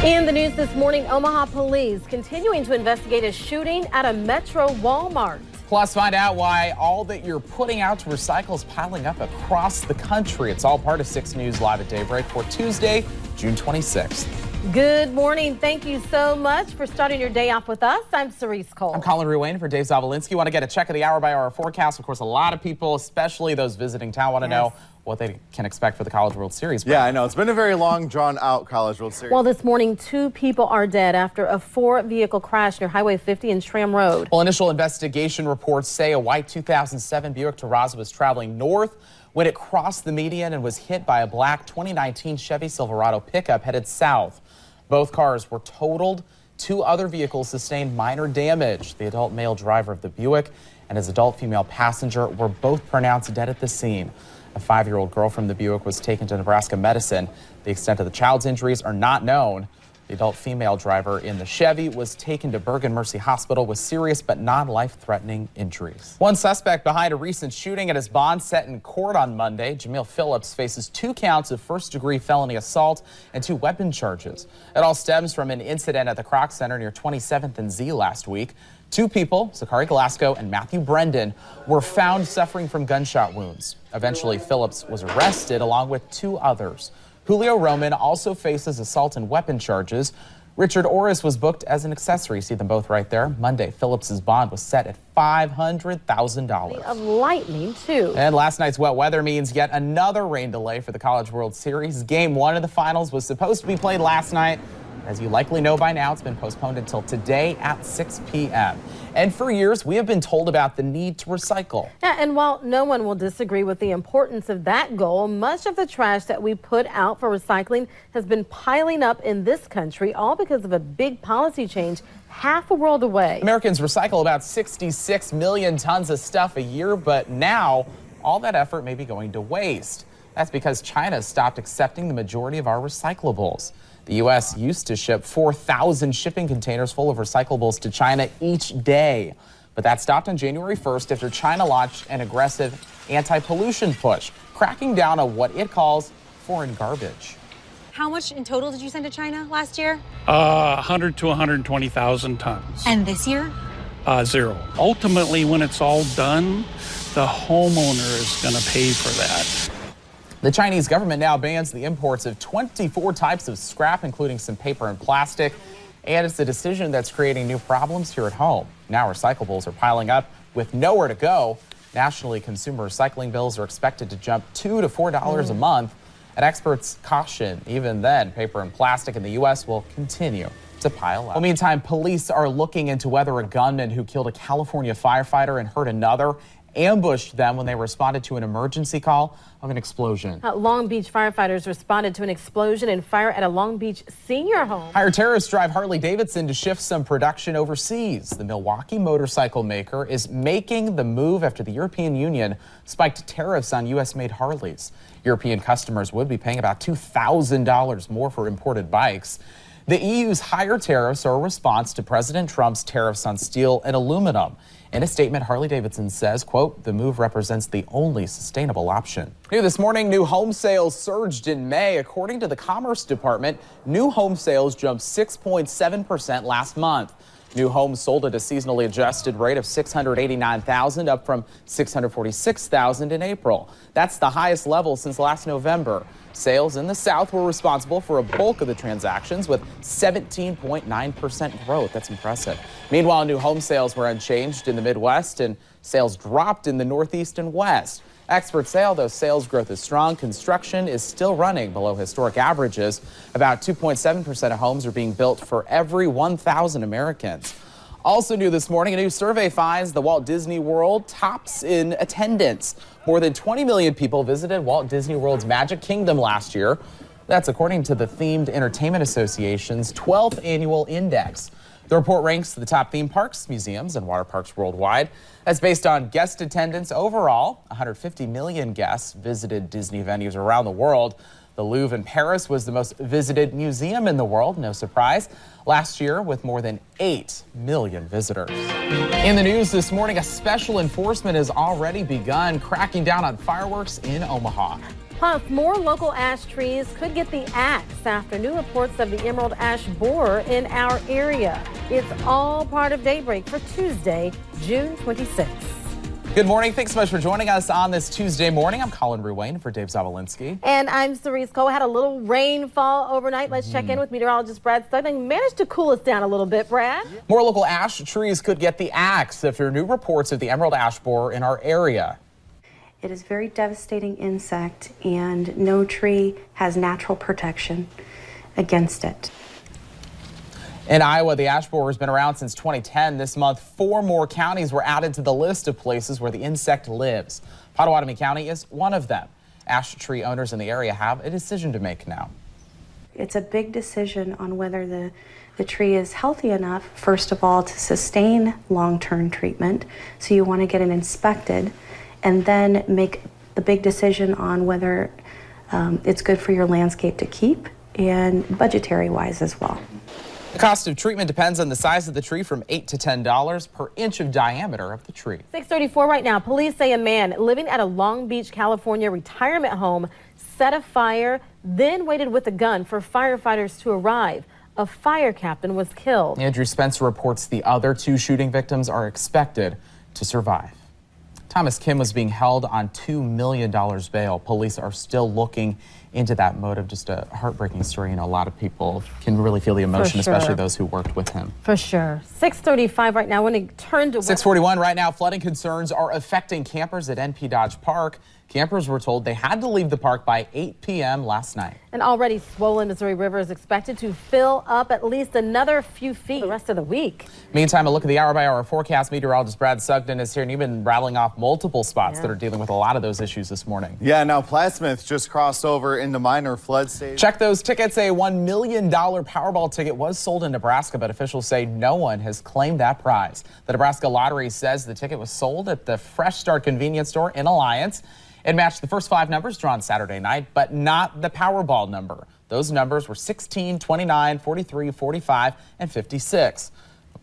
In the news this morning, Omaha police continuing to investigate a shooting at a Metro Walmart. Plus, find out why all that you're putting out to recycle is piling up across the country. It's all part of 6 News Live at Daybreak for Tuesday, June 26th. Good morning. Thank you so much for starting your day off with us. I'm Cerise Cole. I'm Collin Ruane for Dave Zavolinsky. Want to get a check of the hour-by-hour forecast. Of course, a lot of people, especially those visiting town, want to know what they can expect for the College World Series. Yeah, I know. It's been a very long, drawn-out College World Series. Well, this morning, 2 people are dead after a 4-vehicle crash near Highway 50 and Tram Road. Well, initial investigation reports say a white 2007 Buick Terrazza was traveling north when it crossed the median and was hit by a black 2019 Chevy Silverado pickup headed south. Both cars were totaled. 2 other vehicles sustained minor damage. The adult male driver of the Buick and his adult female passenger were both pronounced dead at the scene. A 5-year-old girl from the Buick was taken to Nebraska Medicine. The extent of the child's injuries are not known. The adult female driver in the Chevy was taken to Bergen Mercy Hospital with serious but non-life-threatening injuries. One suspect behind a recent shooting at his bond set in court on Monday, Jamil Phillips, faces 2 counts of first-degree felony assault and 2 weapon charges. It all stems from an incident at the Kroc Center near 27th and Z last week. 2 people, Zachary Glasgow and Matthew Brendan, were found suffering from gunshot wounds. Eventually, Phillips was arrested along with 2 others. Julio Roman also faces assault and weapon charges. Richard Orris was booked as an accessory. See them both right there. Monday, Phillips's bond was set at $500,000. Of lightning, too. And last night's wet weather means yet another rain delay for the College World Series. Game 1 of the finals was supposed to be played last night. As you likely know by now, it's been postponed until today at 6 p.m. And for years, we have been told about the need to recycle. Yeah, and while no one will disagree with the importance of that goal, much of the trash that we put out for recycling has been piling up in this country, all because of a big policy change half a world away. Americans recycle about 66 million tons of stuff a year, but now all that effort may be going to waste. That's because China stopped accepting the majority of our recyclables. The U.S. used to ship 4,000 shipping containers full of recyclables to China each day. But that stopped on January 1st after China launched an aggressive anti-pollution push, cracking down on what it calls foreign garbage. How much in total did you send to China last year? 100 to 120,000 tons. And this year? 0. Ultimately, when it's all done, the homeowner is going to pay for that. The Chinese government now bans the imports of 24 types of scrap, including some paper and plastic. And it's a decision that's creating new problems here at home. Now recyclables are piling up with nowhere to go. Nationally, consumer recycling bills are expected to jump $2 to $4 a month. And experts caution, even then, paper and plastic in the U.S. will continue to pile up. Well, meantime, police are looking into whether a gunman who killed a California firefighter and hurt another ambushed them when they responded to an emergency call of an explosion. Long Beach firefighters responded to an explosion and fire at a Long Beach senior home. Hired terrorists drive Harley Davidson to shift some production overseas. The Milwaukee motorcycle maker is making the move after the European Union spiked tariffs on U.S.-made Harleys. European customers would be paying about $2,000 more for imported bikes. The EU's higher tariffs are a response to President Trump's tariffs on steel and aluminum. In a statement, Harley-Davidson says, quote, the move represents the only sustainable option. New this morning, new home sales surged in May. According to the Commerce Department, new home sales jumped 6.7% last month. New homes sold at a seasonally adjusted rate of $689,000, up from $646,000 in April. That's the highest level since last November. Sales in the South were responsible for a bulk of the transactions with 17.9% growth. That's impressive. Meanwhile, new home sales were unchanged in the Midwest and sales dropped in the Northeast and West. Experts say although sales growth is strong, construction is still running below historic averages. About 2.7% of homes are being built for every 1,000 Americans. Also new this morning, a new survey finds the Walt Disney World tops in attendance. More than 20 million people visited Walt Disney World's Magic Kingdom last year. That's according to the Themed Entertainment Association's 12th annual index. The report ranks the top theme parks, museums, and water parks worldwide. That's based on guest attendance overall. 150 million guests visited Disney venues around the world. The Louvre in Paris was the most visited museum in the world, no surprise, last year with more than 8 million visitors. In the news this morning, a special enforcement has already begun cracking down on fireworks in Omaha. Plus, more local ash trees could get the axe after new reports of the emerald ash borer in our area. It's all part of Daybreak for Tuesday, June 26th. Good morning. Thanks so much for joining us on this Tuesday morning. I'm Collin Ruane for Dave Zawolinsky. And I'm Cerise Cole. Had a little rainfall overnight. Let's check in with meteorologist Brad Studling. Managed to cool us down a little bit, Brad. More local ash trees could get the axe after new reports of the emerald ash borer in our area. It is a very devastating insect, and no tree has natural protection against it. In Iowa, the ash borer has been around since 2010. This month, 4 more counties were added to the list of places where the insect lives. Potawatomi County is one of them. Ash tree owners in the area have a decision to make now. It's a big decision on whether the tree is healthy enough, first of all, to sustain long-term treatment. So you want to get it inspected and then make the big decision on whether it's good for your landscape to keep and budgetary-wise as well. The cost of treatment depends on the size of the tree, from $8 to $10 per inch of diameter of the tree. 6:34 right now. Police say a man living at a Long Beach, California retirement home set a fire, then waited with a gun for firefighters to arrive. A fire captain was killed. Andrew Spencer reports the other 2 shooting victims are expected to survive. Thomas Kim was being held on $2 million bail. Police are still looking into that motive. Just a heartbreaking story. You know, a lot of people can really feel the emotion, especially those who worked with him. For sure. 6:35 right now. When it turned to 6:41 right now, flooding concerns are affecting campers at NP Dodge Park. Campers were told they had to leave the park by 8 p.m. last night. An already swollen Missouri River is expected to fill up at least another few feet the rest of the week. Meantime, a look at the hour-by-hour forecast. Meteorologist Brad Sugden is here, and you've been rattling off multiple spots that are dealing with a lot of those issues this morning. Yeah, now Plattsmouth just crossed over into minor flood stage. Check those tickets. A $1 million Powerball ticket was sold in Nebraska, but officials say no one has claimed that prize. The Nebraska Lottery says the ticket was sold at the Fresh Start convenience store in Alliance. It matched the first 5 numbers drawn Saturday night, but not the Powerball number. Those numbers were 16, 29, 43, 45, and 56.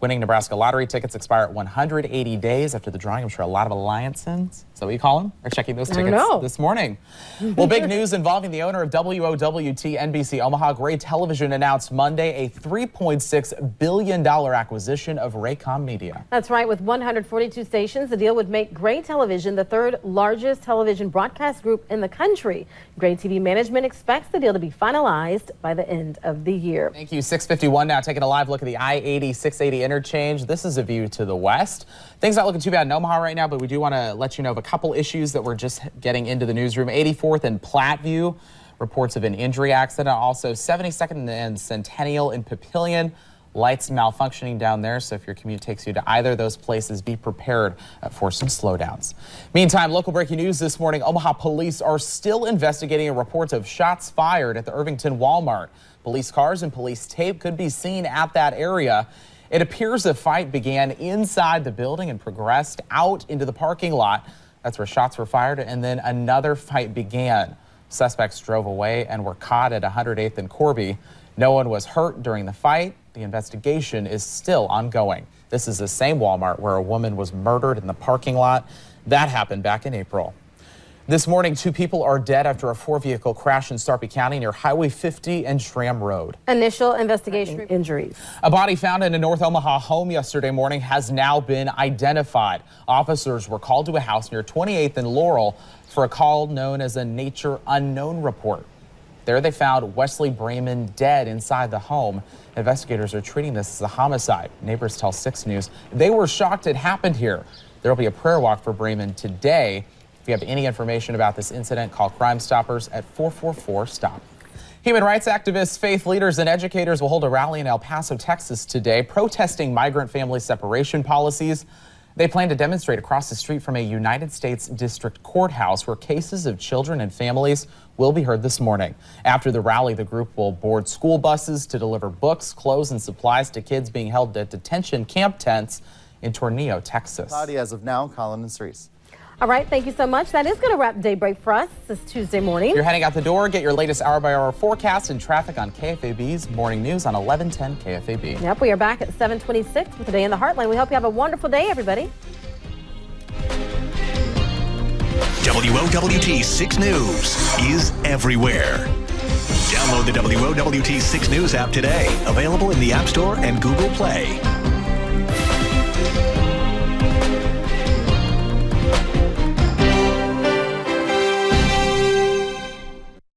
Winning Nebraska Lottery tickets expire at 180 days after the drawing. I'm sure a lot of Alliancers, is that what you call them, are checking those tickets this morning. Well, big news involving the owner of WOWT NBC Omaha. Gray Television announced Monday a $3.6 billion acquisition of Raycom Media. That's right. With 142 stations, the deal would make Gray Television the 3rd largest television broadcast group in the country. Gray TV management expects the deal to be finalized by the end of the year. Thank you. 6:51 now, taking a live look at the I-80-680 interchange. This is a view to the west. Things not looking too bad in Omaha right now, but we do want to let you know of a couple issues that we're just getting into the newsroom. 84th and Platteview, reports of an injury accident. Also 72nd and Centennial in Papillion. Lights malfunctioning down there, so if your commute takes you to either of those places, be prepared for some slowdowns. Meantime, local breaking news this morning. Omaha police are still investigating reports of shots fired at the Irvington Walmart. Police cars and police tape could be seen at that area. It appears a fight began inside the building and progressed out into the parking lot. That's where shots were fired, and then another fight began. Suspects drove away and were caught at 108th and Corby. No one was hurt during the fight. The investigation is still ongoing. This is the same Walmart where a woman was murdered in the parking lot. That happened back in April. This morning, 2 people are dead after a 4-vehicle crash in Sarpy County near Highway 50 and Schramm Road. Initial investigation injuries. A body found in a North Omaha home yesterday morning has now been identified. Officers were called to a house near 28th and Laurel for a call known as a nature unknown report. There they found Wesley Brayman dead inside the home. Investigators are treating this as a homicide. Neighbors tell 6 News they were shocked it happened here. There will be a prayer walk for Brayman today. If you have any information about this incident, call Crime Stoppers at 444-STOP. Human rights activists, faith leaders, and educators will hold a rally in El Paso, Texas today, protesting migrant family separation policies. They plan to demonstrate across the street from a United States District Courthouse where cases of children and families will be heard this morning. After the rally, the group will board school buses to deliver books, clothes, and supplies to kids being held at detention camp tents in Tornillo, Texas. Cloudy as of now, Collin and Cerise. All right, thank you so much. That is going to wrap Daybreak for us this Tuesday morning. You're heading out the door. Get your latest hour-by-hour forecast and traffic on KFAB's Morning News on 1110 KFAB. Yep, we are back at 7:26 with Today in the Heartland. We hope you have a wonderful day, everybody. WOWT 6 News is everywhere. Download the WOWT 6 News app today. Available in the App Store and Google Play.